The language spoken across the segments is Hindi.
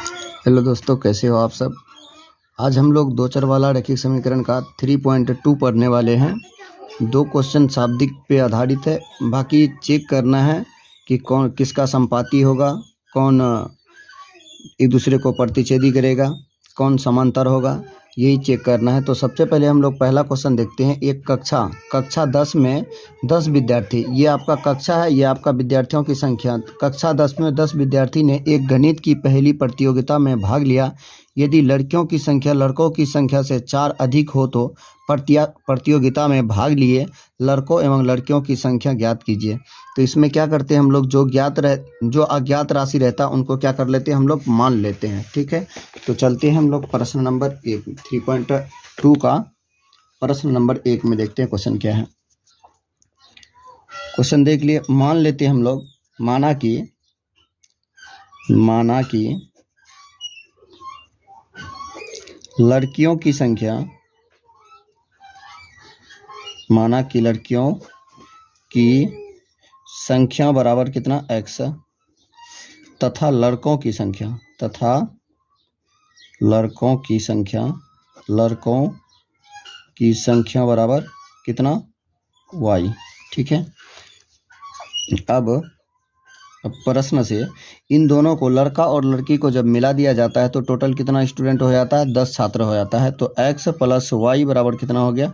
हेलो दोस्तों, कैसे हो आप सब। आज हम लोग दो चर वाला रैखिक समीकरण का 3.2 पढ़ने वाले हैं। दो क्वेश्चन शाब्दिक पे आधारित है, बाकी चेक करना है कि कौन किसका संपाती होगा, कौन एक दूसरे को प्रतिच्छेदी करेगा, कौन समांतर होगा, यही चेक करना है। तो सबसे पहले हम लोग पहला क्वेश्चन देखते हैं। एक कक्षा 10 में 10 विद्यार्थी, ये आपका कक्षा है, ये आपका विद्यार्थियों की संख्या। कक्षा 10 में 10 विद्यार्थी ने एक गणित की पहली प्रतियोगिता में भाग लिया। यदि लड़कियों की संख्या लड़कों की संख्या से 4 अधिक हो तो प्रतियोगिता में भाग लिए लड़कों एवं लड़कियों की संख्या ज्ञात कीजिए। तो इसमें क्या करते हैं हम लोग, जो अज्ञात राशि रहता है उनको क्या कर लेते हैं हम लोग, मान लेते हैं। ठीक है, तो चलते हैं हम लोग प्रश्न नंबर 3.2 का प्रश्न नंबर 1 में देखते हैं क्वेश्चन क्या है। क्वेश्चन देख लिए। मान लेते हैं हम लोग, माना कि लड़कियों की संख्या, माना कि लड़कियों की संख्या बराबर कितना x, तथा लड़कों की संख्या बराबर कितना y। ठीक है, अब प्रश्न से इन दोनों को, लड़का और लड़की को जब मिला दिया जाता है तो टोटल कितना स्टूडेंट हो जाता है, 10 छात्र हो जाता है। तो x प्लस y बराबर कितना हो गया,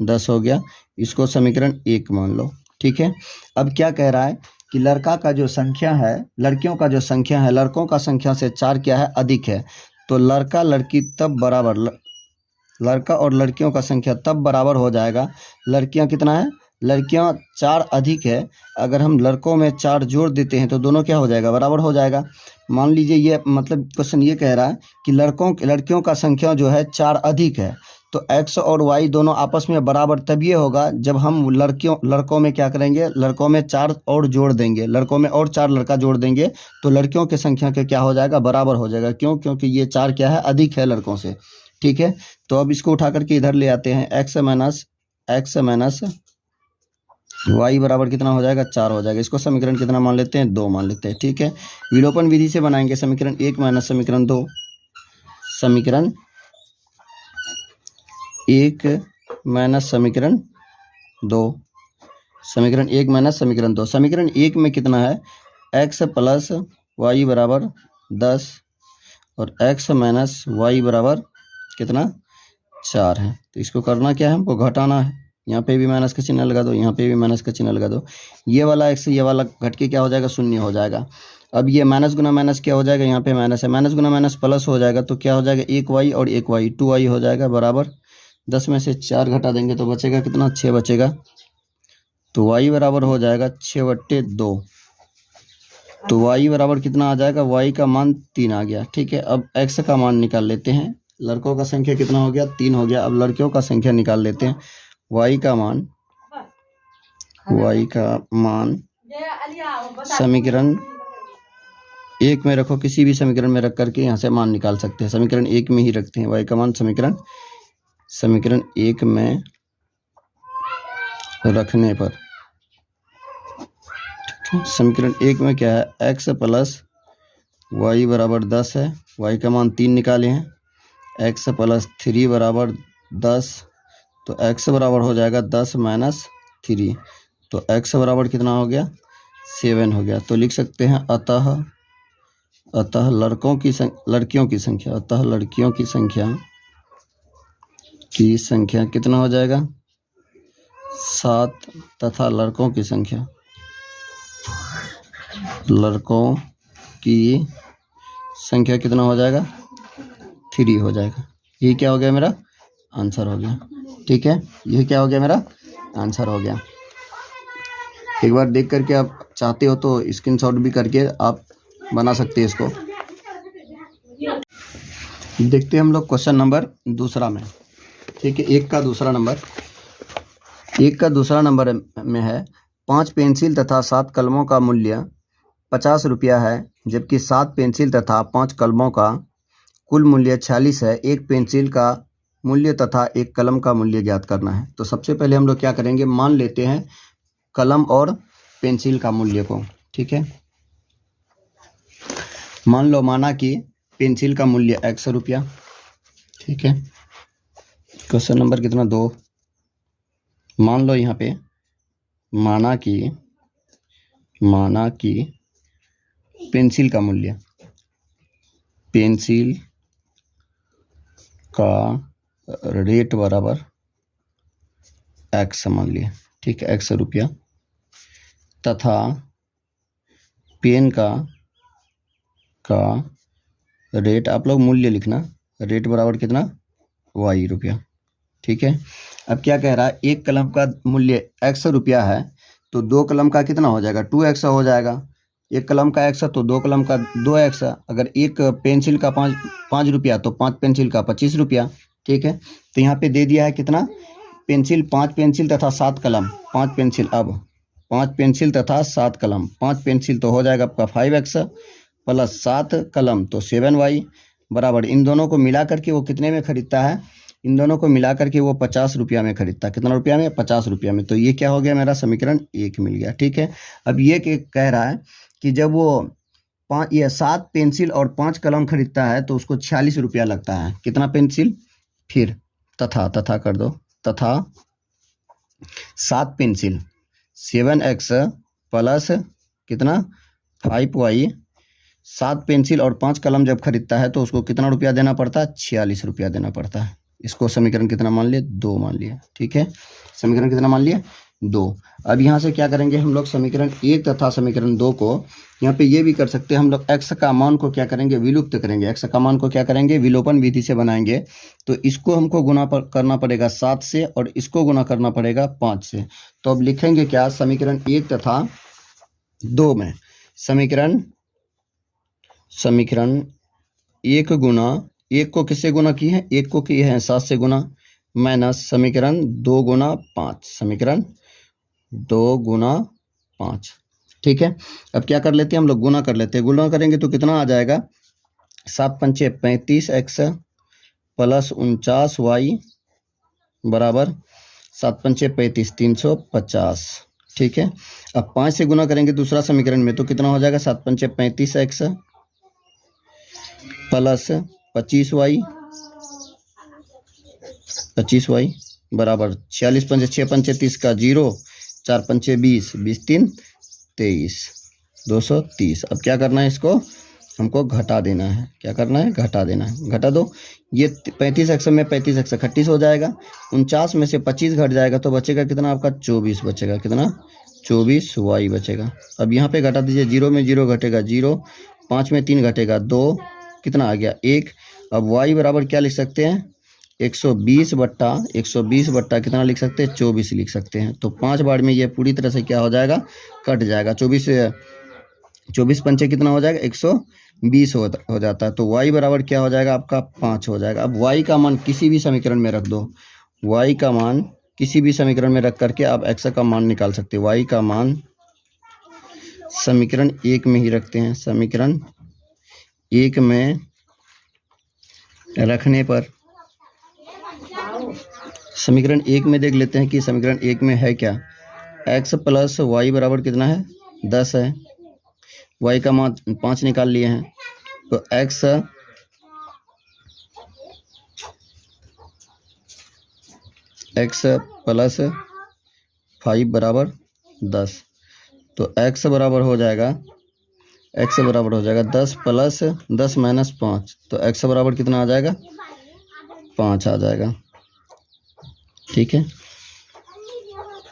10 हो गया। इसको समीकरण 1 मान लो। ठीक है, अब क्या कह रहा है कि लड़का का जो संख्या है, लड़कियों का जो संख्या है लड़कों का संख्या से 4 क्या है, अधिक है। तो लड़का और लड़कियों का संख्या तब बराबर हो जाएगा। लड़कियां कितना है, लड़कियां 4 अधिक है। अगर हम लड़कों में 4 जोड़ देते हैं तो दोनों क्या हो जाएगा, बराबर हो जाएगा। मान लीजिए ये मतलब क्वेश्चन ये कह रहा है कि लड़कियों का संख्या जो है 4 अधिक है। तो x और y दोनों आपस में बराबर तभी होगा जब हम लड़कों में क्या करेंगे, लड़कों में 4 और जोड़ देंगे, लड़कों में और 4 लड़का जोड़ देंगे तो लड़कियों की संख्या के क्या हो जाएगा, बराबर हो जाएगा। क्यों? क्योंकि ये 4 क्या है, अधिक है लड़कों से। ठीक है, तो अब इसको उठा करके इधर ले आते हैं। x माइनस y बराबर कितना हो जाएगा, 4 हो जाएगा। इसको समीकरण कितना मान लेते हैं, 2 मान लेते हैं। ठीक है, विलोपन विधि से बनाएंगे समीकरण 1 माइनस समीकरण 2। समीकरण 1 माइनस समीकरण 2, समीकरण 1 माइनस समीकरण 2। समीकरण 1 में कितना है, x प्लस y बराबर 10 और x माइनस y बराबर कितना, 4 है। तो इसको करना क्या है, हमको घटाना है। यहाँ पे भी माइनस का चिन्ह लगा दो, यहाँ पे भी माइनस का चिन्ह लगा दो। ये वाला x ये वाला घट के क्या हो जाएगा, शून्य हो जाएगा। अब ये माइनस गुना माइनस क्या हो जाएगा, यहाँ पे माइनस है, माइनस गुना माइनस प्लस हो जाएगा। तो क्या हो जाएगा, 1y और 1y 2y हो जाएगा बराबर 10 में से 4 घटा देंगे तो बचेगा कितना, 6 बचेगा। तो y बराबर हो जाएगा 6/2। तो y बराबर कितना आ जाएगा, y का मान 3 आ गया। ठीक है, अब x का मान निकाल लेते हैं। लड़कों का संख्या कितना हो गया, 3 हो गया। अब लड़कियों का संख्या निकाल लेते हैं। y का मान समीकरण 1 में रखो, किसी भी समीकरण में रख करके यहाँ से मान निकाल सकते हैं। समीकरण 1 में ही रखते हैं y का मान, समीकरण 1 में रखने पर। समीकरण 1 में क्या है, x प्लस y बराबर 10 है, y का मान 3 निकाले हैं। x प्लस 3 बराबर 10, तो x बराबर हो जाएगा 10 माइनस 3। तो x बराबर कितना हो गया, 7 हो गया। तो लिख सकते हैं अतः लड़कियों की संख्या कितना हो जाएगा, 7, तथा लड़कों की संख्या कितना हो जाएगा, 3 हो जाएगा। ये क्या हो गया, मेरा आंसर हो गया। ठीक है, ये क्या हो गया, मेरा आंसर हो गया। एक बार देख करके आप चाहते हो तो स्क्रीनशॉट भी करके आप बना सकते हैं इसको। देखते हैं हम लोग क्वेश्चन नंबर दूसरा में। ठीक है, एक का दूसरा नंबर में है 5 पेंसिल तथा 7 कलमों का मूल्य 50 रुपया है, जबकि 7 पेंसिल तथा 5 कलमों का कुल मूल्य 46 है। एक पेंसिल का मूल्य तथा एक कलम का मूल्य ज्ञात करना है। तो सबसे पहले हम लोग क्या करेंगे, मान लेते हैं कलम और पेंसिल का मूल्य को। ठीक है, माना कि पेंसिल का मूल्य x रुपया। ठीक है, क्वेश्चन नंबर कितना 2। मान लो यहाँ पे माना कि पेंसिल का मूल्य, पेंसिल का रेट बराबर x मान लिया। ठीक है, x रुपया, तथा पेन का रेट, आप लोग मूल्य लिखना, रेट बराबर कितना y रुपया। ठीक है, अब क्या कह रहा है, एक कलम का मूल्य x रुपया है तो दो कलम का कितना हो जाएगा 2x हो जाएगा। एक कलम का x है तो दो कलम का 2x। अगर एक पेंसिल का 5 रुपया तो 5 पेंसिल का 25 रुपया। ठीक है, तो यहाँ पे दे दिया है कितना, पेंसिल 5 पेंसिल तथा 7 कलम, 5 पेंसिल, अब 5 पेंसिल तथा 7 कलम, 5 पेंसिल तो हो जाएगा आपका 5x प्लस 7 कलम तो 7y बराबर, इन दोनों को मिला करके वो कितने में खरीदता है, इन दोनों को मिला करके वो 50 रुपया में खरीदता है। कितना रुपया में, 50 रुपया में। तो ये क्या हो गया, मेरा समीकरण 1 मिल गया। ठीक है, अब ये कह रहा है कि जब वो 7 पेंसिल और 5 कलम खरीदता है तो उसको 46 रुपया लगता है। कितना पेंसिल, फिर तथा कर दो, तथा 7 पेंसिल 7x प्लस कितना 5y, 7 पेंसिल और 5 कलम जब खरीदता है तो उसको कितना रुपया देना पड़ता है, 46 रुपया देना पड़ता है। इसको समीकरण कितना मान लिए, 2 मान लिया। ठीक है, समीकरण कितना मान लिया, 2। अब यहाँ से क्या करेंगे हम लोग, समीकरण 1 तथा समीकरण 2 को यहाँ पे ये भी कर सकते हैं हम लोग, x का मान को क्या करेंगे, विलुप्त करेंगे। x का मान को क्या करेंगे, विलोपन विधि से बनाएंगे। तो इसको हमको गुना करना पड़ेगा 7 से और इसको गुना करना पड़ेगा 5 से। तो अब लिखेंगे क्या, समीकरण 1 तथा 2 में समीकरण 1 गुना, 1 को किससे गुना की है, 1 को किए हैं 7 से गुना, माइनस समीकरण 2 गुना 5, समीकरण 2 गुना 5। ठीक है, अब क्या कर लेते हैं हम लोग, गुना कर लेते हैं। गुना करेंगे तो कितना आ जाएगा, 7 पंचे 35x प्लस 49y बराबर 7 पंचे 35 350। ठीक है, अब 5 से गुना करेंगे दूसरा समीकरण में तो कितना हो जाएगा, 7 पंचे 35x प्लस 25y बराबर 46 पंचे 6 पंचे 30 का 0, 4 पंचे 20, 20 3 23, 230। अब क्या करना है, इसको हमको घटा देना है। क्या करना है, घटा देना है। घटा दो, ये 35x में 35x 38 हो जाएगा, 49 में से 25 घट जाएगा तो बचेगा कितना आपका 24 बचेगा। कितना, 24y बचेगा। अब यहाँ पे घटा दीजिए, 0 में 0 घटेगा 0, 5 में 3 घटेगा 2, कितना आ गया 1। अब y बराबर क्या लिख सकते हैं, 120 बट्टा कितना लिख सकते हैं, 24 लिख सकते हैं। तो 5 बार में ये पूरी तरह से क्या हो जाएगा, कट जाएगा। 24 पंचे कितना हो जाएगा, 120 हो जाता है। तो y बराबर क्या हो जाएगा आपका 5 हो जाएगा। अब y का मान किसी भी समीकरण में रख दो, y का मान किसी भी समीकरण में रख करके आप x का मान निकाल सकते हैं। y का मान समीकरण 1 में ही रखते हैं। समीकरण 1 में रखने पर समीकरण 1 में देख लेते हैं कि समीकरण 1 में है क्या, x प्लस वाई बराबर कितना है 10 है। y का मान 5 निकाल लिए हैं तो x प्लस 5 बराबर 10। तो x बराबर हो जाएगा 10 प्लस 10 माइनस 5। तो x बराबर कितना आ जाएगा 5 आ जाएगा। ठीक है,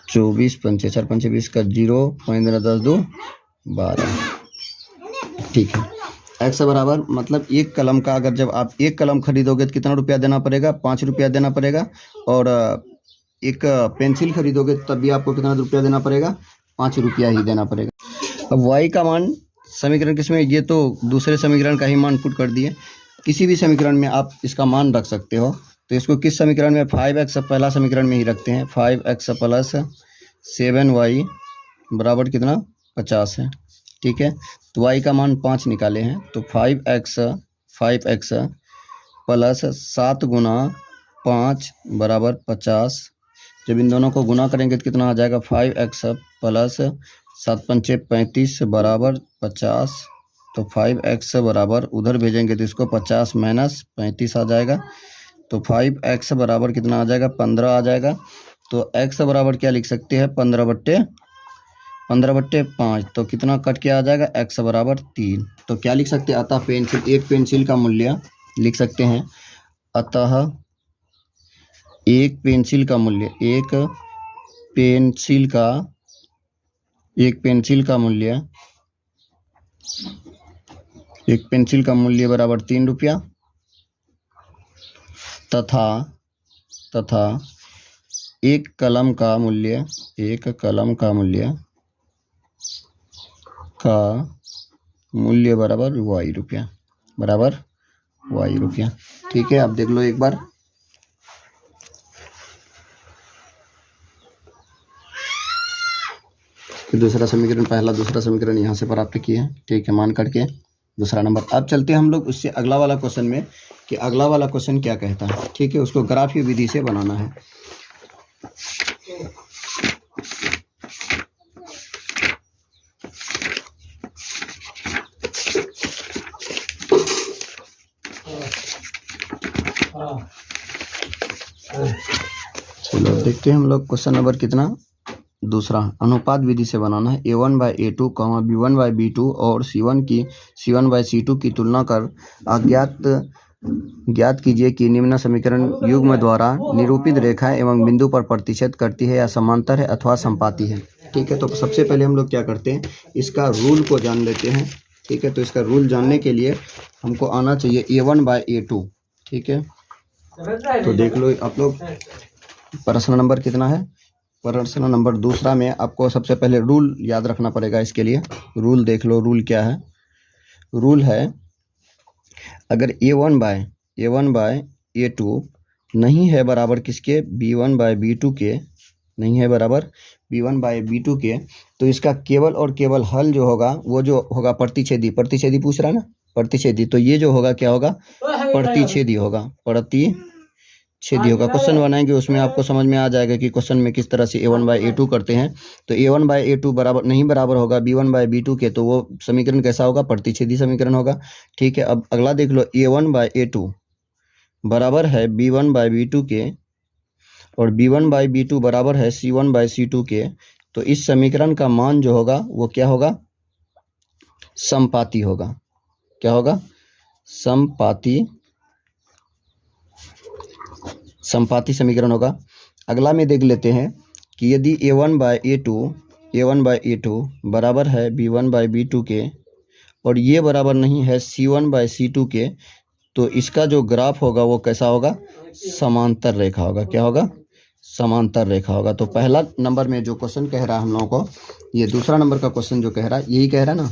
24 पंचे 4 पंचे 20 का 0, 5 10 2 12। ठीक है, x बराबर मतलब एक कलम का, अगर जब आप एक कलम खरीदोगे तो कितना रुपया देना पड़ेगा, 5 रुपया देना पड़ेगा। और एक पेंसिल खरीदोगे तब भी आपको कितना रुपया देना पड़ेगा, 5 रुपया ही देना पड़ेगा। अब y का मान समीकरण किसमें, ये तो दूसरे समीकरण का ही मान पुट कर दिए। किसी भी समीकरण में आप इसका मान रख सकते हो। तो इसको किस समीकरण में, 5x पहला समीकरण में ही रखते हैं। 5x प्लस 7y बराबर कितना 50 है। ठीक है, तो y का मान 5 निकाले हैं तो 5x प्लस 7 गुना 5 बराबर 50। जब इन दोनों को गुना करेंगे तो कितना आ जाएगा, 5x प्लस 7 पंचे 35 बराबर 50 तो 5x बराबर उधर भेजेंगे तो इसको 50 माइनस 35 आ जाएगा। तो 5x बराबर कितना आ जाएगा, 15 आ जाएगा। तो x बराबर क्या लिख सकते हैं, 15/5। तो कितना कट के आ जाएगा, x बराबर 3। तो क्या लिख सकते हैं, अतः एक पेंसिल का मूल्य लिख सकते हैं। अतः एक पेंसिल का मूल्य बराबर 3 रुपया तथा एक कलम का मूल्य बराबर y रुपया। ठीक है, अब देख लो एक बार। दूसरा समीकरण, पहला दूसरा समीकरण यहाँ से प्राप्त किए हैं। ठीक है, मान करके दूसरा नंबर। अब चलते हैं हम लोग उससे अगला वाला क्वेश्चन में कि अगला वाला क्वेश्चन क्या कहता है। ठीक है, उसको ग्राफीय विधि से बनाना है। चलो देखते हैं हम लोग क्वेश्चन नंबर कितना, दूसरा। अनुपात विधि से बनाना है। a1/a2, b1/b2 और c1/c2 की तुलना कर ज्ञात कीजिए कि निम्न समीकरण युग्म द्वारा निरूपित रेखाएं एवं बिंदु पर प्रतिच्छेद करती है या समांतर है अथवा समपाती है। ठीक है, तो सबसे पहले हम लोग क्या करते हैं, इसका रूल को जान लेते हैं। ठीक है, तो इसका रूल जानने के लिए हमको आना चाहिए a1/a2। ठीक है, तो देख लो आप लोग, प्रश्न नंबर कितना है, प्रश्न नंबर दूसरा में आपको सबसे पहले रूल याद रखना पड़ेगा। इसके लिए रूल देख लो, रूल क्या है। रूल है, अगर a1/a2 नहीं है बराबर किसके, b1/b2 के, नहीं है बराबर b1/b2 के, तो इसका केवल और केवल हल जो होगा वो जो होगा प्रतिच्छेदी पूछ रहा है ना, प्रतिच्छेदी। तो ये जो होगा क्या होगा, प्रतिच्छेदी होगा। क्वेश्चन बनाएंगे उसमें आपको समझ में आ जाएगा कि क्वेश्चन में किस तरह से a1/a2 करते हैं। तो a1/a2 बराबर नहीं बराबर होगा b1/b2 के, तो वो समीकरण कैसा होगा, प्रतिच्छेदी समीकरण होगा। ठीक है, अब अगला देख लो, a1/a2 बराबर है b1/b2 के और b1/b2 बराबर है c1/c2 के। तो इस समीकरण का मान जो होगा वो क्या होगा, समपाती होगा। क्या होगा, समपाती समीकरण होगा। अगला में देख लेते हैं कि यदि a1/a2 बराबर है b1/b2 के और ये बराबर नहीं है c1/c2 के, तो इसका जो ग्राफ होगा वो कैसा होगा, समांतर रेखा होगा। क्या होगा, समांतर रेखा होगा। तो पहला नंबर में जो क्वेश्चन कह रहा है हम लोगों को, ये दूसरा नंबर का क्वेश्चन जो कह रहा है यही कह रहा है ना,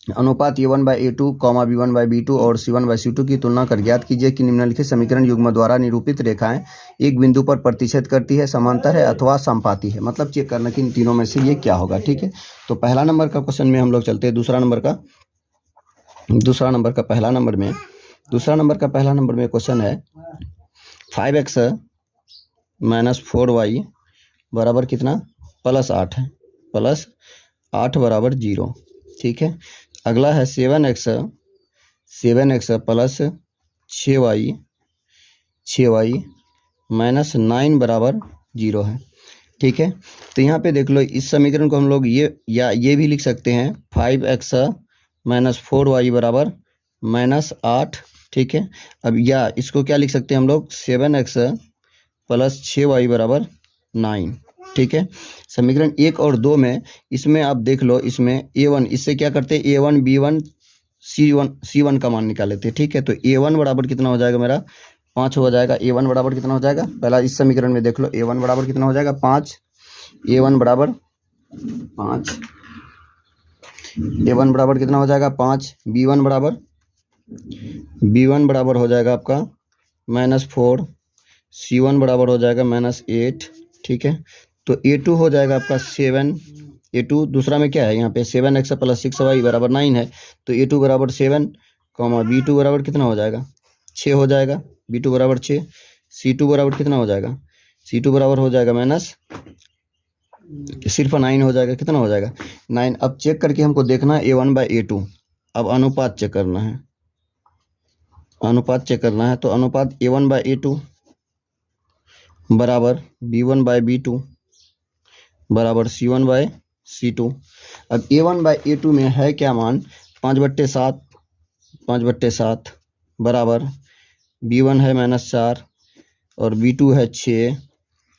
अनुपात a1/a2, b1/b2 और c1/c2 की तुलना कर ज्ञात कीजिए कि निम्नलिखित समीकरण युग्म द्वारा निरूपित रेखाएं एक बिंदु पर प्रतिच्छेद करती है, समांतर है अथवा समपाती है। मतलब चेक करना कि इन तीनों में से ये क्या होगा। ठीक है, तो पहला नंबर का क्वेश्चन में हम लोग चलते हैं दूसरा नंबर का पहला नंबर में क्वेश्चन है 5x - 4y बराबर कितना, +8 है, +8 बराबर 0। ठीक है, अगला है 7x + 6y - 9 बराबर 0 है। ठीक है, तो यहाँ पे देख लो, इस समीकरण को हम लोग ये भी लिख सकते हैं, 5x - 4y बराबर -8। ठीक है, अब या इसको क्या लिख सकते हैं हम लोग, 7x + 6y बराबर 9। ठीक है, समीकरण 1 और 2 में, इसमें आप देख लो, इसमें a1, इससे क्या करते हैं, a1 b1 c1 का मान निकाल लेते हैं। ठीक है, तो a1 बराबर कितना हो जाएगा मेरा, 5 हो जाएगा। a1 बराबर कितना हो जाएगा, पहला इस समीकरण में देख लो, a1 बराबर कितना हो जाएगा, 5। a1 बराबर 5, a1 बराबर कितना हो जाएगा, 5। b1 बराबर हो जाएगा आपका -4, c1 बराबर हो जाएगा -8। ठीक है, तो a2 हो जाएगा आपका 7। a2 दूसरा में क्या है, यहाँ पे 7x + 6y बराबर 9 है, तो a2 बराबर 7, b2 बराबर कितना हो जाएगा, 6 हो जाएगा। b2 बराबर 6, c2 बराबर कितना हो जाएगा, c2 बराबर हो जाएगा सिर्फ 9 हो जाएगा। कितना हो जाएगा, 9। अब चेक करके हमको देखना है a1/a2। अब अनुपात चेक करना है, अनुपात चेक करना है। तो अनुपात A1/A2 बराबर B1/B2 बराबर C1/C2। अब A1/A2 में है क्या मान, 5/7, 5/7 बराबर B1 है -4 और B2 है 6,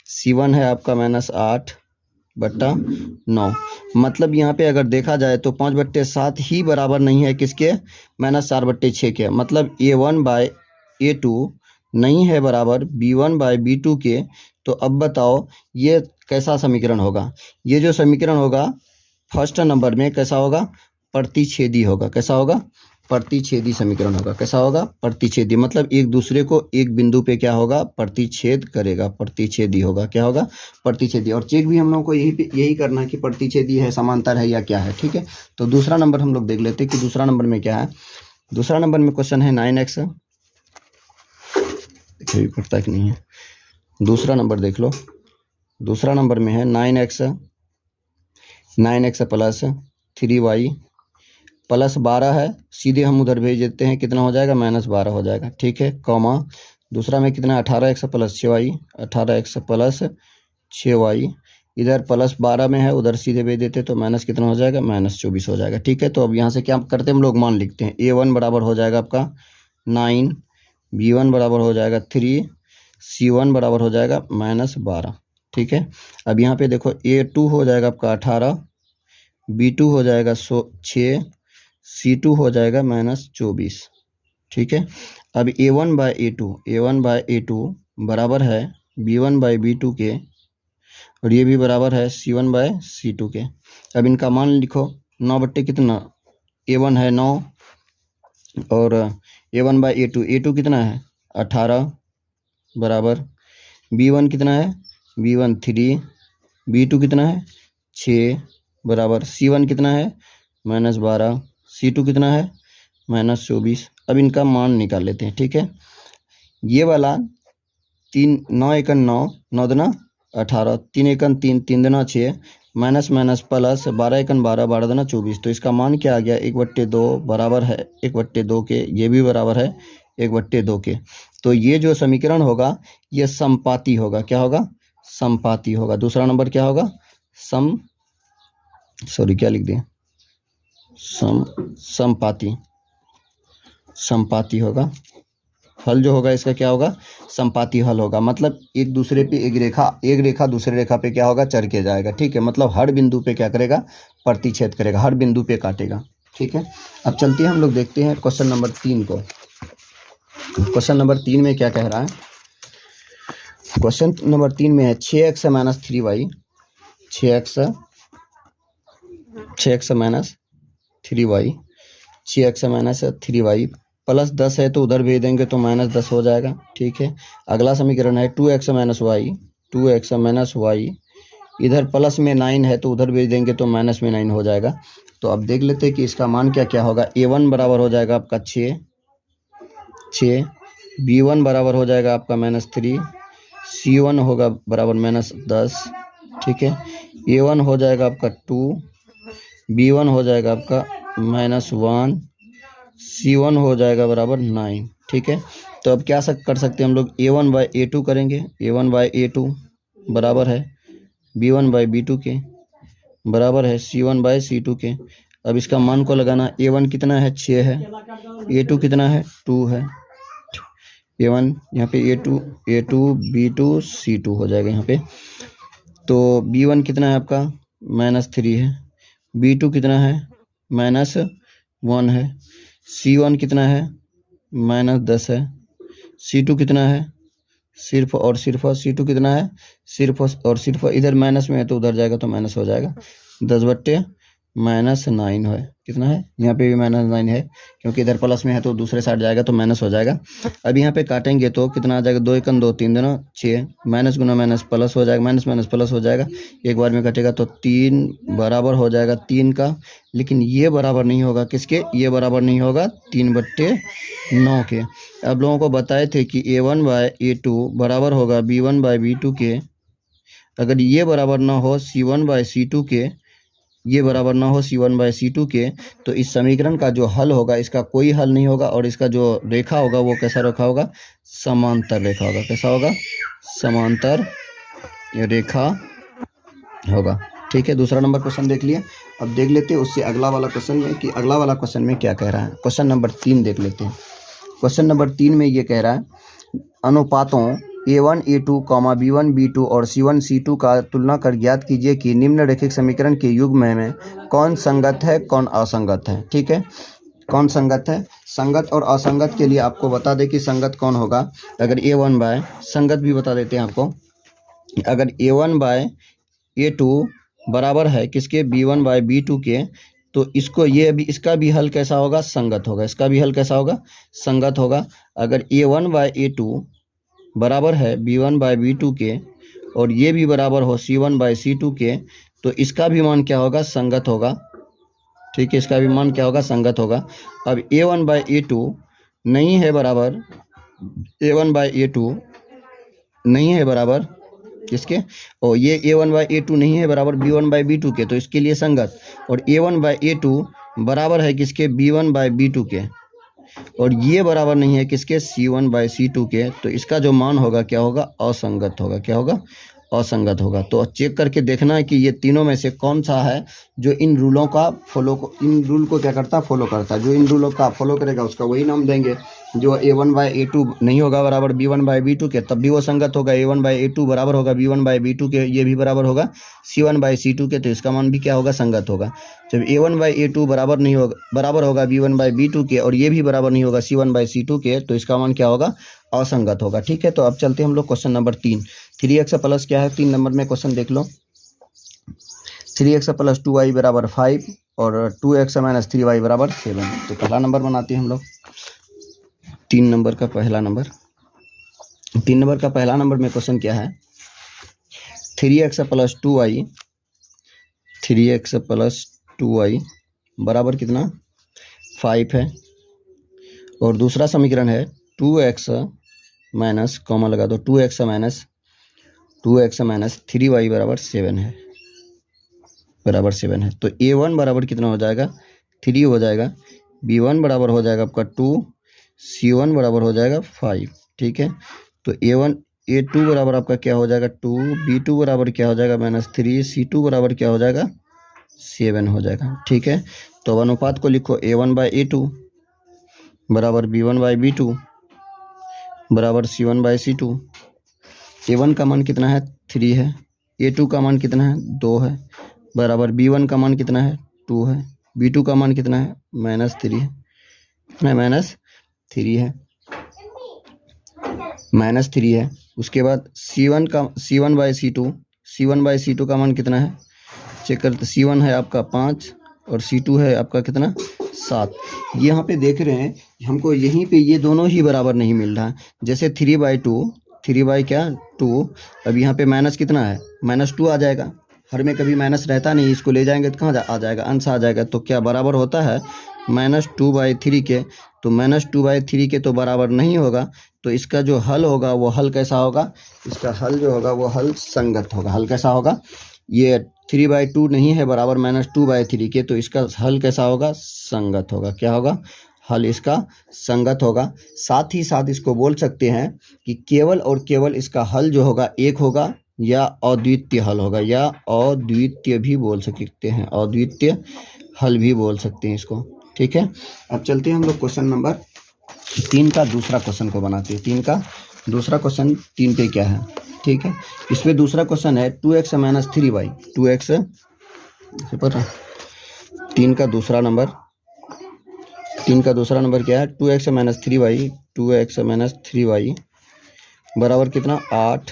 C1 है आपका -8/9। मतलब यहाँ पे अगर देखा जाए तो 5/7 ही बराबर नहीं है किसके, -4/6 के। मतलब A1/A2 नहीं है बराबर B1/B2 के। तो अब बताओ ये कैसा समीकरण होगा। ये जो समीकरण होगा फर्स्ट नंबर में कैसा होगा, प्रतिच्छेदी होगा। कैसा होगा, प्रतिच्छेदी समीकरण होगा। कैसा होगा, प्रतिच्छेदी। मतलब एक दूसरे को एक बिंदु पे क्या होगा, प्रतिच्छेद करेगा, प्रतिच्छेदी होगा। क्या होगा, प्रतिच्छेदी। और चेक भी हम लोग को यही करना है कि प्रतिच्छेदी है, समांतर है या क्या है। ठीक है, तो दूसरा नंबर हम लोग देख लेते हैं कि दूसरा नंबर में क्या है। दूसरा नंबर में क्वेश्चन है 9x, देखिए पड़ता कि नहीं है। दूसरा नंबर देख लो, दूसरा नंबर में है 9x प्लस 3y प्लस 12 है। सीधे हम उधर भेज देते हैं, कितना हो जाएगा, -12 हो जाएगा। ठीक है, कॉमा दूसरा में कितना, 18x plus 6y, 18x plus 6y। इधर प्लस 12 में है, उधर सीधे भेज देते तो माइनस कितना हो जाएगा, -24 हो जाएगा। ठीक है, तो अब यहाँ से क्या करते हैं हम लोग, मान लिखते हैं। A1 बराबर हो जाएगा आपका 9, B1 बराबर हो जाएगा 3, C1 बराबर हो जाएगा -12। ठीक है, अब यहाँ पे देखो A2 हो जाएगा आपका 18, B2 हो जाएगा 6, C2 हो जाएगा -24। ठीक है, अब A1/A2 बराबर है B1/B2 के, और ये भी बराबर है C1/C2 के। अब इनका मान लिखो, 9/कितना, A1 है 9 और A1/A2 कितना है 18 बराबर B1 कितना है, B1 3, B2 कितना है 6 बराबर C1 कितना है -12, C2 कितना है -24। अब इनका मान निकाल लेते हैं। ठीक है, ये वाला 3, 9 एकन 9, 9 दूना 18, 3 एकन 3, 3 दूना 6, माइनस माइनस प्लस 12 एकन 12, 12 दूना 24। तो इसका मान क्या आ गया, 1/2 बराबर है 1/2 के। ये भी बराबर है 1/2 के। तो ये जो समीकरण होगा ये समपाती होगा। क्या होगा, समपाती होगा। दूसरा नंबर क्या होगा, क्या लिख दिया, समपाती, समपाती होगा। हल जो होगा इसका क्या होगा, समपाती हल होगा। मतलब एक दूसरे पे एक रेखा दूसरे रेखा पे क्या होगा, चढ़ के जाएगा। ठीक है, मतलब हर बिंदु पे क्या करेगा, प्रतिच्छेद करेगा, हर बिंदु पे काटेगा। ठीक है, अब चलते हैं हम लोग देखते हैं क्वेश्चन नंबर 3 को। क्वेश्चन नंबर 3 में क्या कह रहा है, क्वेश्चन नंबर 3 में है 6x - 3y, 6x - 3y plus 10 है तो उधर भेज देंगे तो -10 हो जाएगा। ठीक है, अगला समीकरण है 2x - y, इधर प्लस में 9 है तो उधर भेज देंगे तो माइनस में 9 हो जाएगा। तो अब देख लेते हैं कि इसका मान क्या क्या होगा। A1 बराबर हो जाएगा आपका 6, B1 बराबर हो जाएगा आपका -3, C1 होगा बराबर -10। ठीक है, A1 हो जाएगा आपका 2, B1 हो जाएगा आपका -1, C1 हो जाएगा बराबर 9। ठीक है, तो अब क्या कर सकते हैं हम लोग, A1/A2 करेंगे। A1/A2 बराबर है B1/B2 के, बराबर है C1/C2 के। अब इसका मान को लगाना, A1 कितना है 6 है, A2 कितना है 2 है। A1 यहाँ पे A2 B2 C2 हो जाएगा यहाँ पे। तो B1 कितना है आपका -3 है, B2 कितना है -1 है, C1 कितना है -10 है, C2 कितना है सिर्फ और सिर्फ, C2 कितना है सिर्फ और सिर्फ, इधर माइनस में है तो उधर जाएगा तो माइनस हो जाएगा, 10/-9 है। कितना है, यहाँ पे भी -9 है क्योंकि इधर प्लस में है तो दूसरे साइड जाएगा तो माइनस हो जाएगा। अब यहाँ पे काटेंगे तो कितना आ जाएगा, 2 एकन 2, 3 दूना 6, माइनस गुना माइनस प्लस हो जाएगा, माइनस माइनस प्लस हो जाएगा, एक बार में कटेगा तो 3 बराबर हो जाएगा 3 का। लेकिन ये बराबर नहीं होगा किसके, ये बराबर नहीं होगा 3/9 के। अब लोगों को बताए थे कि A1/A2 बराबर होगा B1/B2 के। अगर ये बराबर ना हो C1/C2 के ये बराबर ना हो C1/C2 के, तो इस समीकरण का जो हल होगा इसका कोई हल नहीं होगा, और इसका जो रेखा होगा वो कैसा रेखा होगा, समांतर रेखा होगा। कैसा होगा, समांतर रेखा होगा। ठीक है, दूसरा नंबर क्वेश्चन देख लिए। अब देख लेते हैं उससे अगला वाला क्वेश्चन में कि अगला वाला क्वेश्चन में क्या कह रहा है। क्वेश्चन नंबर 3 देख लेते हैं। क्वेश्चन नंबर 3 में ये कह रहा है अनुपातों A1 A2, B1 B2 और C1 C2 का तुलना कर ज्ञात कीजिए कि निम्नलिखित समीकरण के युग्म में कौन संगत है कौन असंगत है। ठीक है, कौन संगत है, संगत और असंगत के लिए आपको बता दें कि संगत कौन होगा। अगर A1 बाय, संगत भी बता देते हैं आपको, अगर A1/A2 बराबर है किसके, B1/B2 के, तो इसको ये भी, इसका भी हल कैसा होगा, संगत होगा। इसका भी हल कैसा होगा, संगत होगा। अगर A1/A2 बराबर है B1/B2 के और ये भी बराबर हो C1/C2 के, तो इसका भी मान क्या होगा, संगत होगा। ठीक है, इसका भी मान क्या होगा, संगत होगा। अब A1/A2 नहीं है बराबर, A1/A2 नहीं है बराबर किसके, और ये A1/A2 नहीं है बराबर B1/B2 के, तो इसके लिए संगत। और A1/A2 बराबर है किसके, B1/B2 के, और ये बराबर नहीं है किसके, C1/C2 के, तो इसका जो मान होगा क्या होगा, असंगत होगा। क्या होगा, असंगत होगा। तो चेक करके देखना है कि ये तीनों में से कौन सा है जो इन रूलों का फॉलो, इन रूल को क्या करता है, फॉलो करता है। जो इन रूलों का फॉलो करेगा उसका वही नाम देंगे। जो A1/A2 नहीं होगा बराबर B1/B2 के, तब भी वो संगत होगा। A1/A2 बराबर होगा B1/B2 के, ये भी बराबर होगा C1/C2 के, तो इसका मान भी क्या होगा, संगत होगा। जब A1/A2 बराबर नहीं होगा, बराबर होगा B1/B2 के, और ये भी बराबर नहीं होगा C1/C2 के, तो इसका मान क्या होगा, असंगत होगा। ठीक है, तो अब चलते हैं हम लोग क्वेश्चन नंबर 3। 3x प्लस क्या है, 3 नंबर में क्वेश्चन देख लो। 3x प्लस 2y बराबर 5 और 2x माइनस 3y बराबर 7। तो पहला नंबर बनाते हैं हम लोग। 3 नंबर का पहला नंबर, 3 नंबर का पहला नंबर में क्वेश्चन क्या है, 3x plus 2y, 3x plus 2y बराबर कितना, 5 है। और दूसरा समीकरण है 2x माइनस, कॉमा लगा दो, 2x माइनस 3y बराबर 7 है, बराबर 7 है। तो A1 बराबर कितना हो जाएगा, 3 हो जाएगा। B1 बराबर हो जाएगा आपका 2, C1 बराबर हो जाएगा 5। ठीक है, तो A2 बराबर आपका क्या हो जाएगा, 2, B2 बराबर क्या हो जाएगा, -3, C2 बराबर क्या हो जाएगा, 7 हो जाएगा। ठीक है, तो अनुपात को लिखो A1/A2 बराबर B1/B2 बराबर C1/C2। A1 का मान कितना है, 3 है। A2 का मान कितना है, 2 है, बराबर B1 का मान कितना है, 2 है। B2 का मान कितना है, -3 है, -3 है, -3 है। उसके बाद C1/C2 का मान कितना है, चेक करते। C1 है आपका 5 और C2 है आपका कितना, 7। यहाँ पे देख रहे हैं हमको यहीं पे ये दोनों ही बराबर नहीं मिल रहा है। जैसे 3/2, 3/2, अब यहाँ पे माइनस कितना है, -2 आ जाएगा। हर में कभी माइनस रहता नहीं, इसको ले जाएंगे तो कहाँ आ जाएगा, अंश आ जाएगा। तो क्या बराबर होता है -2/3 के, तो -2/3 के तो बराबर नहीं होगा। तो इसका जो हल होगा वो हल कैसा होगा, इसका हल जो होगा वो हल संगत होगा। हल कैसा होगा, ये 3/2 नहीं है बराबर -2/3 के, तो इसका हल कैसा होगा, संगत होगा। क्या होगा, हल इसका संगत होगा। साथ ही साथ इसको बोल सकते हैं कि केवल और केवल इसका हल जो होगा एक होगा, या अद्वितीय हल होगा, या अद्वितीय भी बोल सकते हैं, अद्वितीय हल भी बोल सकते हैं इसको। ठीक है, अब चलते हैं हम लोग क्वेश्चन नंबर 3 का दूसरा क्वेश्चन को बनाते हैं। 3 का दूसरा क्वेश्चन 3 पे क्या है। ठीक है, इसमें दूसरा क्वेश्चन है 2x माइनस 3y, 2x पर 3 का दूसरा नंबर, 3 का दूसरा नंबर क्या है, 2x minus 3y, 2x minus 3y बराबर कितना, 8,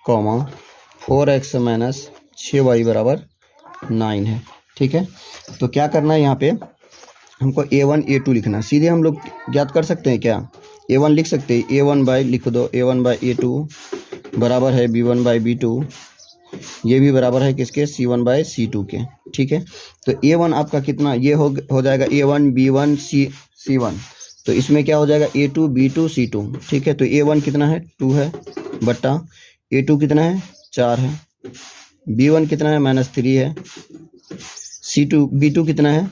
4x माइनस 6y बराबर 9 है। ठीक है, तो क्या करना है, यहाँ पे हमको A1 A2 लिखना। सीधे हम लोग ज्ञात कर सकते हैं क्या, A1 लिख सकते हैं, A1 बाई लिख दो, A1/A2 बराबर है B1/B2, ये भी बराबर है किसके, C1/C2 के। ठीक है, तो A1 आपका कितना, ये हो जाएगा A1 B1 C1, तो इसमें क्या हो जाएगा A2 B2 C2। ठीक है, तो A1 कितना है, 2 है, बटा A2 कितना है, 4 है, B1 कितना है, -3 है, B2 कितना है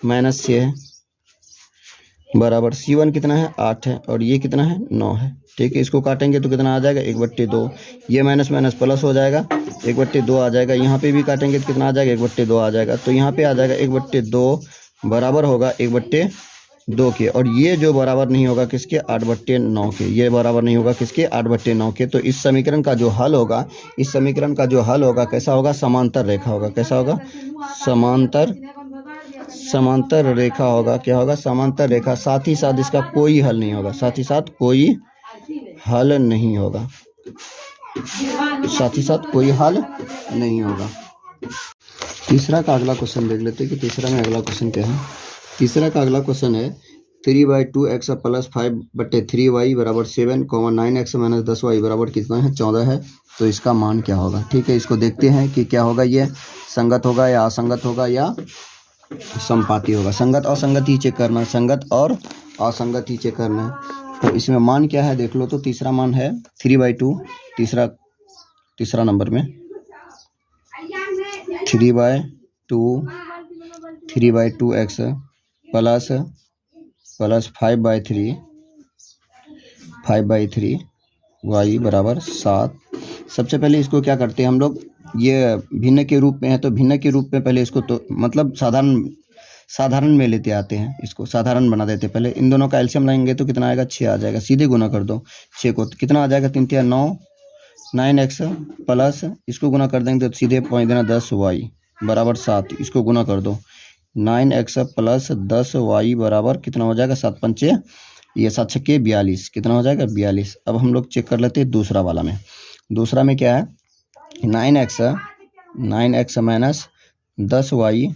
-6 है, बराबर C1 कितना है 8 है, और ये कितना है 9 है। ठीक है, इसको काटेंगे तो कितना आ जाएगा 1/2, ये माइनस माइनस प्लस हो जाएगा, 1/2 आ जाएगा। यहाँ पे भी काटेंगे तो कितना आ जाएगा 1/2 आ जाएगा। तो यहाँ पे आ जाएगा 1/2 बराबर होगा 1/2 के, और ये जो बराबर नहीं होगा किसके 8/9 के, ये बराबर नहीं होगा किसके 8/9 के। तो इस समीकरण का जो हल होगा, इस समीकरण का जो हल होगा कैसा होगा, समांतर रेखा होगा। कैसा होगा, समांतर रेखा होगा। क्या होगा, समांतर रेखा। साथ ही साथ इसका कोई हल नहीं होगा, साथ ही साथ कोई हल नहीं होगा, साथ ही साथ कोई हल नहीं होगा। तीसरा का अगला क्वेश्चन देख लेते हैं कि तीसरा में अगला क्वेश्चन क्या है। तीसरा का अगला क्वेश्चन है 3/2x + 5/3y बराबर 7, 9x - 10y बराबर कितना है 14 है। तो इसका मान क्या होगा। ठीक है, इसको देखते हैं कि क्या होगा, ये संगत होगा या असंगत होगा या समपाती होगा। संगत असंगत ही चेक करना है, संगत और असंगत ही चेक करना है। तो इसमें मान क्या है देख लो। तो तीसरा मान है 3/2, तीसरा नंबर में 3/2x प्लस 5/3y बराबर 7। सबसे पहले इसको क्या करते हैं हम लोग, ये भिन्न के रूप में है तो भिन्न के रूप में पहले इसको तो मतलब साधारण में लेते आते हैं, इसको साधारण बना देते हैं। पहले इन दोनों का एलसीएम लाएंगे तो कितना आएगा 6 आ जाएगा। सीधे गुना कर दो 6 को, तो कितना आ जाएगा 3 × 9, 9x प्लस इसको गुना कर देंगे तो सीधे पॉइंट देना 10y बराबर 7। इसको गुना कर दो 9x प्लस 10y बराबर कितना हो जाएगा 7 × 5 ये 7 × 6 42, कितना हो जाएगा 42। अब हम लोग चेक कर लेते हैं दूसरा वाला में। दूसरा में क्या है 9x minus 10y,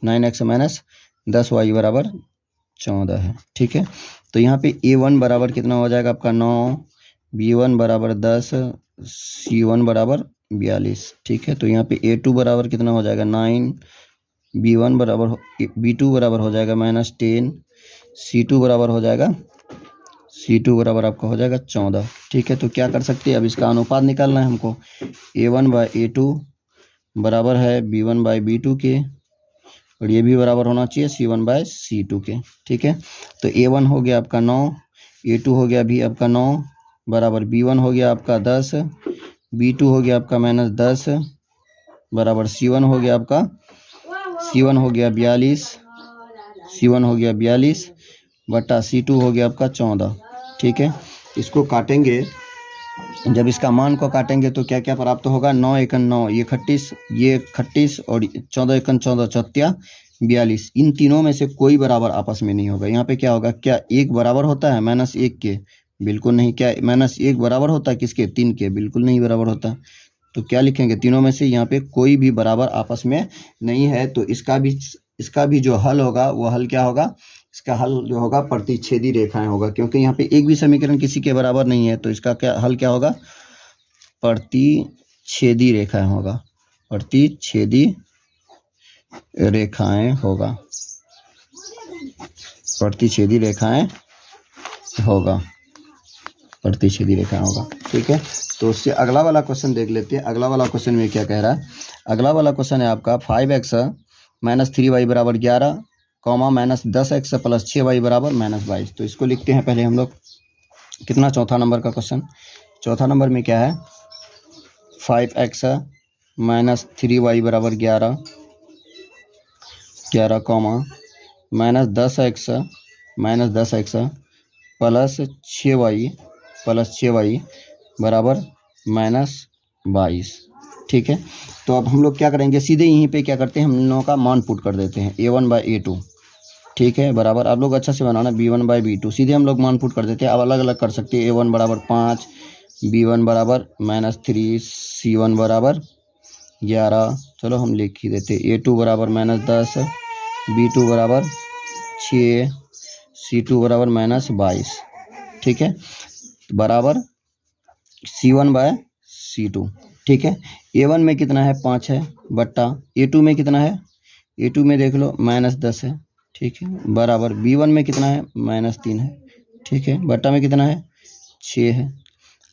9x minus 10y बराबर 14 है। ठीक है, तो यहाँ पे a1 बराबर कितना हो जाएगा आपका 9, b1 बराबर 10, c1 बराबर 42। ठीक है, तो यहाँ पे a2 बराबर कितना हो जाएगा 9, b1 बराबर b2 बराबर हो जाएगा -10, c2 बराबर हो जाएगा c2 आपका हो जाएगा 14। ठीक है, तो क्या कर सकते हैं, अब इसका अनुपात निकालना है हमको। a1/a2 बराबर है b1/b2 के, और ये भी बराबर होना चाहिए c1/c2 के। ठीक है, तो a1 हो गया आपका 9, a2 हो गया भी आपका 9 बराबर b1 हो गया आपका 10, b2 हो गया आपका -10 बराबर c1 हो गया आपका 42, c1 हो गया 42 बटा c2 हो गया आपका 14। ठीक है, इसको काटेंगे, जब इसका मान को काटेंगे तो क्या क्या प्राप्त होगा, 9 × 9 ये 38 और 14 × 14 चौत्या 42। इन तीनों में से कोई बराबर आपस में नहीं होगा। यहाँ पे क्या होगा, क्या एक बराबर होता है -1 के, बिल्कुल नहीं। क्या -1 बराबर होता है किसके, 3 के, बिल्कुल नहीं बराबर होता। तो क्या लिखेंगे, तीनों में से यहाँ पे कोई भी बराबर आपस में नहीं है। तो इसका भी जो हल होगा वो हल क्या होगा, इसका हल जो होगा प्रतिच्छेदी रेखाएं होगा, क्योंकि यहाँ पे एक भी समीकरण किसी के बराबर नहीं है। तो इसका क्या हल क्या होगा, प्रतिच्छेदी रेखाएं होगा, प्रतिच्छेदी रेखाएं होगा, प्रतिच्छेदी रेखाएं होगा, प्रतिच्छेदी रेखाएं होगा। ठीक है, तो उससे अगला वाला क्वेश्चन देख लेते हैं। अगला वाला क्वेश्चन में क्या कह रहा है। अगला वाला क्वेश्चन है आपका 5x - 3y बराबर 11, -10x प्लस 6y बराबर -22। तो इसको लिखते हैं पहले हम लोग। कितना, चौथा नंबर का क्वेश्चन। चौथा नंबर में क्या है 5x - 3y बराबर 11, -10x प्लस 6y बराबर -22। ठीक है, तो अब हम लोग क्या करेंगे, सीधे यहीं पे क्या करते हैं, हम लोगों का मान पुट कर देते हैं a1/a2। ठीक है, बराबर आप लोग अच्छा से बनाना b1/b2, सीधे हम लोग मान पुट कर देते हैं। अब अलग अलग कर सकते हैं, a1 बराबर 5, b1 बराबर -3, c1 बराबर 11। चलो हम लिख ही देते, a2 बराबर -10, b2 बराबर 6, c2 बराबर -22। ठीक है, बराबर c1/c2। ठीक है, a1 में कितना है 5 है, बट्टा a2 में कितना है, a2 में देख लो -10 है। ठीक है, बराबर b1 में कितना है -3 है। ठीक है, बट्टा में कितना है 6 है।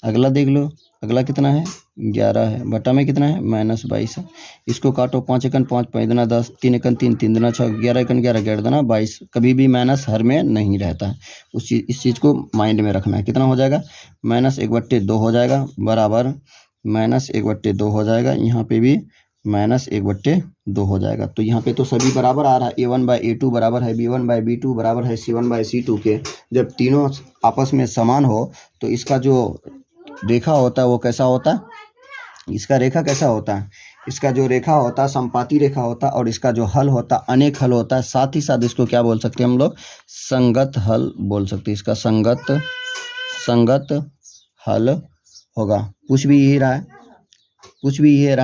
अगला देख लो अगला कितना है 11 है, बटा में कितना है -22 है। इसको काटो, 5 एकन 5, 5 दूना 10, 3 एकन 3, 3 दूना 6, 11 एकन 11, 11 दूना 22। कभी भी माइनस हर में नहीं रहता है, इस चीज़ को माइंड में रखना है। कितना हो जाएगा -1/2 हो जाएगा, बराबर -1/2 हो जाएगा। यहाँ पे भी -1/2 हो जाएगा। तो यहाँ पे तो सभी बराबर आ रहा है। a1/a2 बराबर है b1/b2 बराबर है c1/c2 के। जब तीनों आपस में समान हो तो इसका जो रेखा होता है वो कैसा होता है, इसका रेखा कैसा होता है, इसका जो रेखा होता है संपाती रेखा होता है, और इसका जो हल होता है अनेक हल होता है। साथ ही साथ इसको क्या बोल सकते हैं हम लोग, संगत हल बोल सकते हैं। इसका संगत हल होगा। पूछ भी यही रहा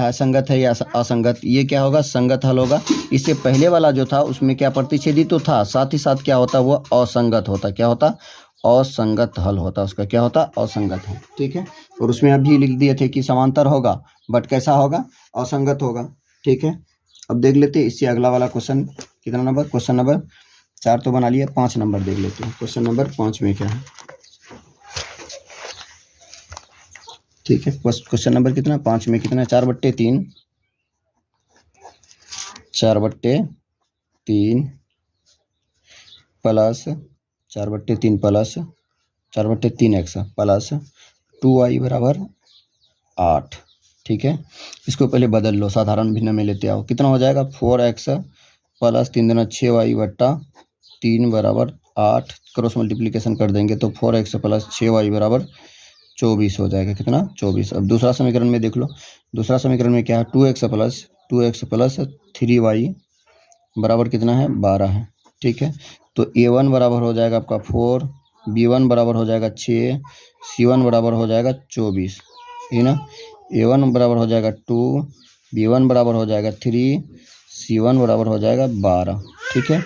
है, संगत है या असंगत। ये क्या होगा, संगत हल होगा। इससे पहले वाला जो था उसमें क्या प्रतिच्छेदी तो था, साथ ही साथ क्या होता वो असंगत होता। क्या होता, असंगत हल होता। उसका क्या होता, असंगत है। ठीक है, और उसमें अभी लिख दिए थे कि समांतर होगा, बट कैसा होगा, असंगत होगा। ठीक है, अब देख लेते हैं इससे अगला वाला क्वेश्चन। कितना नंबर, क्वेश्चन नंबर 4 तो बना लिया, 5 नंबर देख लेते हैं। क्वेश्चन नंबर 5 में क्या है। ठीक है, क्वेश्चन नंबर कितना 5 में कितना, 4/3 plus 4/3 plus 4/3x plus 2y बराबर 8। ठीक है, इसको पहले बदल लो, साधारण भिन्न में लेते आओ। कितना हो जाएगा 4x प्लस 3 दूना 6y/3 बराबर 8। क्रॉस मल्टीप्लिकेशन कर देंगे तो 4x प्लस 6y बराबर 24 हो जाएगा। कितना 24। अब दूसरा समीकरण में देख लो, दूसरा समीकरण में क्या है 2x प्लस 3y बराबर कितना है 12 है। ठीक है, तो a1 बराबर हो जाएगा आपका 4, b1 बराबर हो जाएगा 6, c1 बराबर हो जाएगा 24, है ना। a1 बराबर हो जाएगा 2, b1 बराबर हो जाएगा 3, c1 बराबर हो जाएगा 12। ठीक है,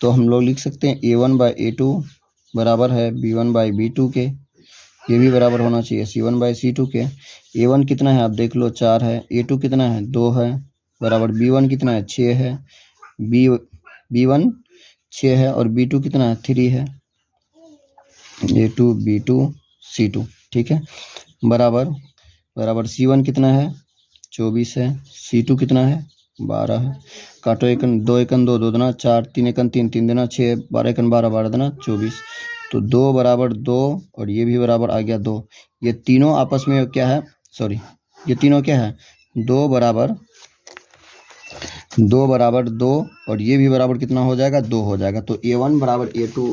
तो हम लोग लिख सकते हैं a1/a2 बराबर है b1/b2 के, ये भी बराबर होना चाहिए c1/c2 के। a1 कितना है आप देख लो 4 है, a2 कितना है 2 है, बराबर b1 कितना है 6 है, b1 6 है, और b2 कितना है 3 है, a2 b2 c2। ठीक है, बराबर c1 कितना है 24 है, c2 कितना है 12 है। काटो, 2 एकन 2, 2 दूना 4, 3 एकन 3, 3 दूना 6, 12 एकन 12, 12 दूना 24। तो 2 बराबर 2, और ये भी बराबर आ गया 2। ये तीनों आपस में क्या है, सॉरी ये तीनों क्या है 2 बराबर 2, और ये भी बराबर कितना हो जाएगा 2 हो जाएगा। तो a1 बराबर a2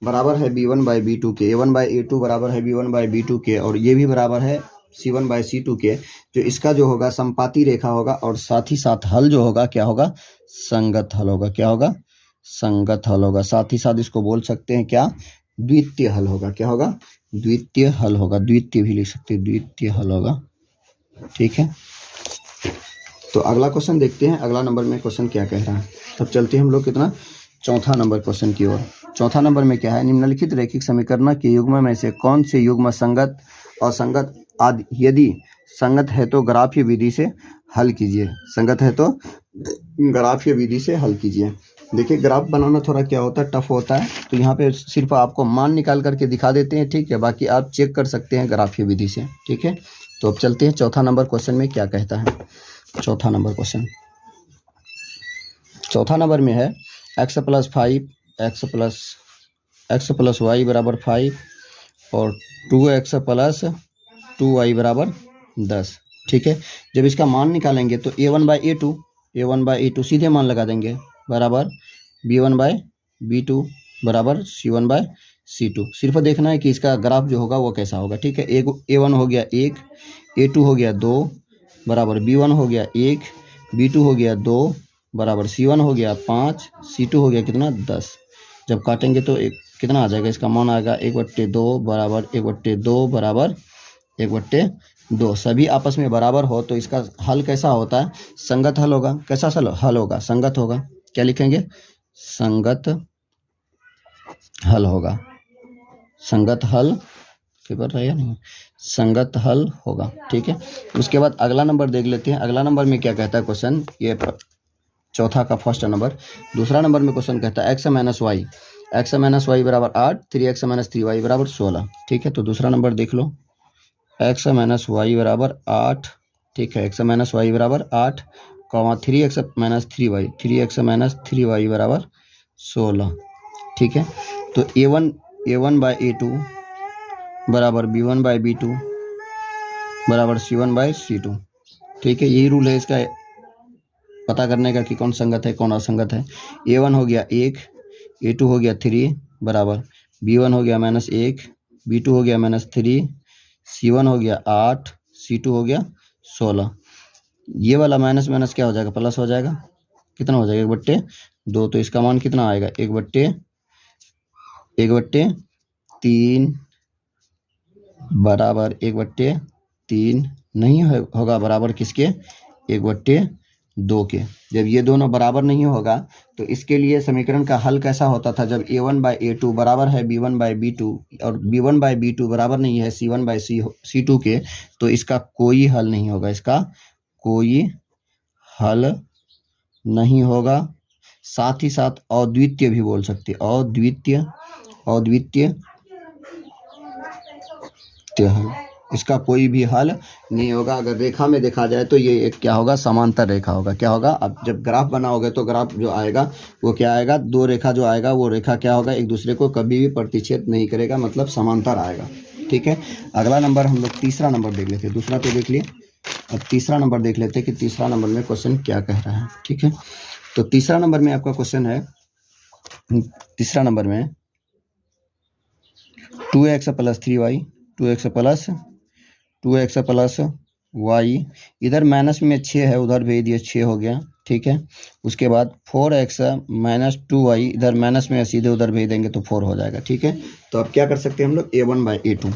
बराबर है b1/b2 के, a1/a2 बराबर है b1/b2 के, और ये भी बराबर है c1/c2 के। जो इसका जो होगा संपाती रेखा होगा, और साथ ही साथ हल जो होगा क्या होगा, संगत हल होगा। क्या होगा, संगत हल होगा। साथ ही साथ इसको बोल सकते हैं क्या, द्वितीय हल होगा। क्या होगा, द्वितीय हल होगा। द्वितीय भी लिख सकते हैं, द्वितीय हल होगा। ठीक है, तो अगला क्वेश्चन देखते हैं, अगला नंबर में क्वेश्चन क्या कह रहा है। तब चलते हैं हम लोग कितना, चौथा नंबर क्वेश्चन की ओर। चौथा नंबर में क्या है, निम्नलिखित रैखिक समीकरण के युग्म में से कौन से युग्म संगत, असंगत आदि, यदि संगत है तो ग्राफीय विधि से हल कीजिए। संगत है तो ग्राफीय विधि से हल कीजिए। देखिए, ग्राफ बनाना थोड़ा क्या होता है, टफ होता है। तो यहाँ पे सिर्फ आपको मान निकाल करके दिखा देते हैं। ठीक है, बाकी आप चेक कर सकते हैं ग्राफीय विधि से। ठीक है, तो अब चलते हैं चौथा नंबर क्वेश्चन में क्या कहता है। चौथा नंबर क्वेश्चन, चौथा नंबर में है x + 5 x प्लस वाई बराबर 5 और 2x + 2y बराबर 10। ठीक है, जब इसका मान निकालेंगे तो a1/a2 सीधे मान लगा देंगे, बराबर b1/b2 बराबर c1/c2। सिर्फ देखना है कि इसका ग्राफ जो होगा वो कैसा होगा। ठीक है, a1 हो गया 1, a2 हो गया 2 बराबर b1 हो गया 1, b2 हो गया 2 बराबर c1 हो गया 5, c2 हो गया कितना 10। जब काटेंगे तो कितना आ जाएगा, इसका मान आएगा 1/2 बराबर 1/2 बराबर 1/2। सभी आपस में बराबर हो तो इसका हल कैसा होता है, संगत हल होगा। कैसा हल होगा, संगत होगा। क्या लिखेंगे, संगत हल होगा। संगत हल पेपर रहेगा नहीं, संगत हल होगा। ठीक है, उसके बाद अगला नंबर देख लेते हैं। अगला नंबर में क्या कहता है क्वेश्चन, ये चौथा का फर्स्ट नंबर। दूसरा नंबर में क्वेश्चन कहता है x - y बराबर 8, 3x - 3y बराबर 16। ठीक है, तो दूसरा नंबर देख लो, एक्स माइनस वाई बराबर 8, ठीक है, एक्स माइनस वाई बराबर 8, 3x minus 3y, 3x minus 3y बराबर 16, ठीक है। तो a1 बाई a2 बराबर b1 बाई b2 बराबर c1 बाई c2, ठीक है। यही रूल है इसका पता करने का कि कौन संगत है कौन असंगत है। a1 हो गया 1, a2 हो गया 3 बराबर b1 हो गया -1, b2 हो गया -3, c1 हो गया 8, c2 हो गया 16। ये वाला माइनस माइनस क्या हो जाएगा, प्लस हो जाएगा। कितना हो जाएगा, 1/2। तो इसका मान कितना आएगा, 1/3 बराबर 1/3 नहीं होगा बराबर किसके, 1/2 के। जब ये दोनों बराबर नहीं होगा तो इसके लिए समीकरण का हल कैसा होता था, जब a1 बाई a2 बराबर है b1 बाई b2 और b1 बाई b2 बराबर नहीं है c1 बाई c2 के, तो इसका कोई हल नहीं होगा, इसका कोई हल नहीं होगा। साथ ही साथ अद्वितीय भी बोल सकते, अद्वितीय हल, इसका कोई भी हल नहीं होगा। अगर रेखा में देखा जाए तो ये एक क्या होगा, समांतर रेखा होगा। क्या होगा, अब जब ग्राफ बनाओगे तो ग्राफ जो आएगा वो क्या आएगा, दो रेखा जो आएगा वो रेखा क्या होगा, एक दूसरे को कभी भी प्रतिच्छेद नहीं करेगा, मतलब समांतर आएगा, ठीक है। अगला नंबर हम लोग तीसरा नंबर देख लेते हैं, दूसरा तो देख लिए, अब तीसरा नंबर देख लेते हैं कि तीसरा नंबर में क्वेश्चन क्या कह रहा है, ठीक है। तो तीसरा नंबर में आपका क्वेश्चन है, तीसरा नंबर में 2x plus 3y, 2x plus y, इधर माइनस में 6 है, उधर भेज दिए 6 हो गया, ठीक है। उसके बाद 4x माइनस 2y, इधर माइनस में सीधे उधर भेज देंगे तो 4 हो जाएगा, ठीक है। तो अब क्या कर सकते हैं हम लोग, a1 बाई a2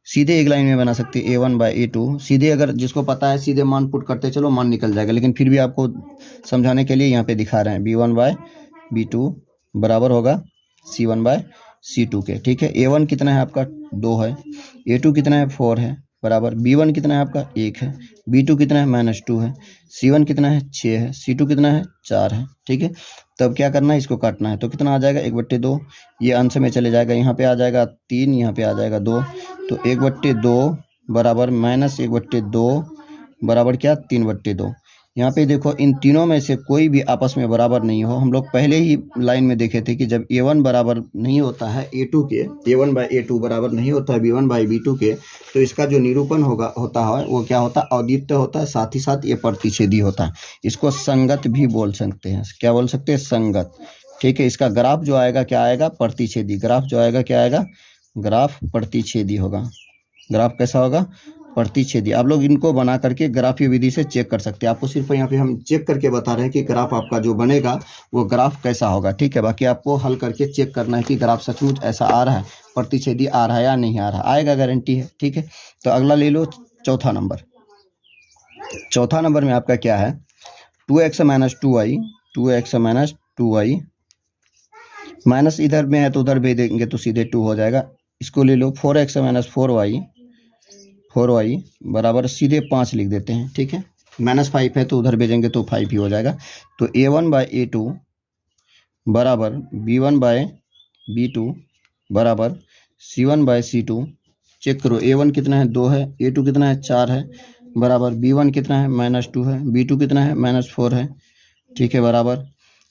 सीधे एक लाइन में बना सकते हैं, a1 बाई a2 सीधे, अगर जिसको पता है सीधे मान पुट करते चलो मान निकल जाएगा, लेकिन फिर भी आपको समझाने के लिए यहाँ पे दिखा रहे हैं, b1 बाई b2 बराबर होगा c1 बाई c2 के, ठीक है। a1 कितना है आपका 2 है, a2 कितना है 4 है बराबर b1 कितना है आपका 1 है, b2 कितना है -2 है, c1 कितना है 6 है, c2 कितना है 4 है, ठीक है। तब क्या करना है, इसको काटना है, तो कितना आ जाएगा 1/2, ये अंश में चले जाएगा, यहाँ पे आ जाएगा 3, यहाँ पे आ जाएगा 2, तो 1/2 बराबर -1/2 बराबर क्या 3/2। यहाँ पे देखो इन तीनों में से कोई भी आपस में बराबर नहीं हो। हम लोग पहले ही लाइन में देखे थे कि जब a1 बराबर नहीं होता है a2 के, a1 बाई a2 बराबर नहीं होता है b1 बाई b2 के, तो इसका जो निरूपण होता है वो क्या होता है, अद्वितीय होता है, साथ ही साथ ये प्रतिच्छेदी होता है। इसको संगत भी बोल सकते हैं, क्या बोल सकते हैं, संगत, ठीक है। इसका ग्राफ जो आएगा क्या आएगा, प्रतिच्छेदी, ग्राफ जो आएगा क्या आएगा, ग्राफ प्रतिच्छेदी होगा। ग्राफ कैसा होगा, प्रतिच्छेदी। आप लोग इनको बना करके ग्राफीय विधि से चेक कर सकते हैं। आपको सिर्फ यहाँ पे हम चेक करके बता रहे हैं कि ग्राफ आपका जो बनेगा वो ग्राफ कैसा होगा, ठीक है। बाकी आपको हल करके चेक करना है कि ग्राफ सचमुच ऐसा आ रहा है, प्रतिच्छेदी आ रहा है या नहीं आ रहा, आएगा गारंटी है, ठीक है। तो अगला ले लो चौथा नंबर। चौथा नंबर में आपका क्या है, 2x माइनस 2y माइनस इधर में है तो उधर भेज देंगे तो सीधे 2 हो जाएगा। इसको ले लो 4x माइनस 4y बराबर सीधे 5 लिख देते हैं, ठीक है। -5 है तो उधर भेजेंगे तो 5 ही हो जाएगा। तो a1 बाई a2 बराबर b1 बाई b2 बराबर c1 बाई c2। चेक करो, a1 कितना है 2 है, a2 कितना है 4 है बराबर b1 कितना है -2 है, b2 कितना है -4 है, ठीक है, बराबर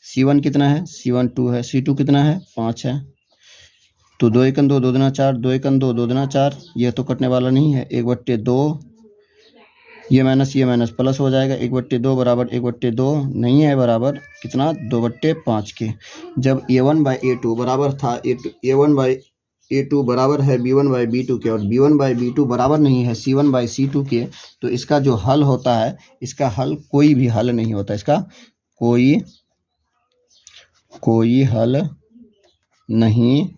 c1 कितना है, c1 2 है, c2 कितना है 5 है। तो 2 × 2 2 दूना 4, 2 × 2 2 दूना 4, ये तो कटने वाला नहीं है, 1/2, ये माइनस प्लस हो जाएगा, 1/2 बराबर 1/2 नहीं है बराबर कितना 2/5 के। जब a1 बाई a2 बराबर था, a1 बाई a2 बराबर है b1 बाई b2 के, और b1 बाई b2 बराबर नहीं है c1 बाई c2 के, तो इसका जो हल होता है, इसका हल कोई भी हल नहीं होता, इसका कोई हल नहीं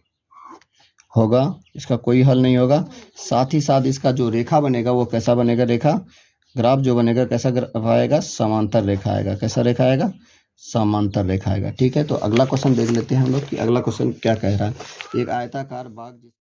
होगा, इसका कोई हल नहीं होगा। साथ ही साथ इसका जो रेखा बनेगा वो कैसा बनेगा, रेखा ग्राफ जो बनेगा कैसा ग्राफ आएगा, समांतर रेखा आएगा। कैसा रेखा आएगा, समांतर रेखा आएगा, ठीक है। तो अगला क्वेश्चन देख लेते हैं हम लोग कि अगला क्वेश्चन क्या कह रहा है। एक आयताकार बाग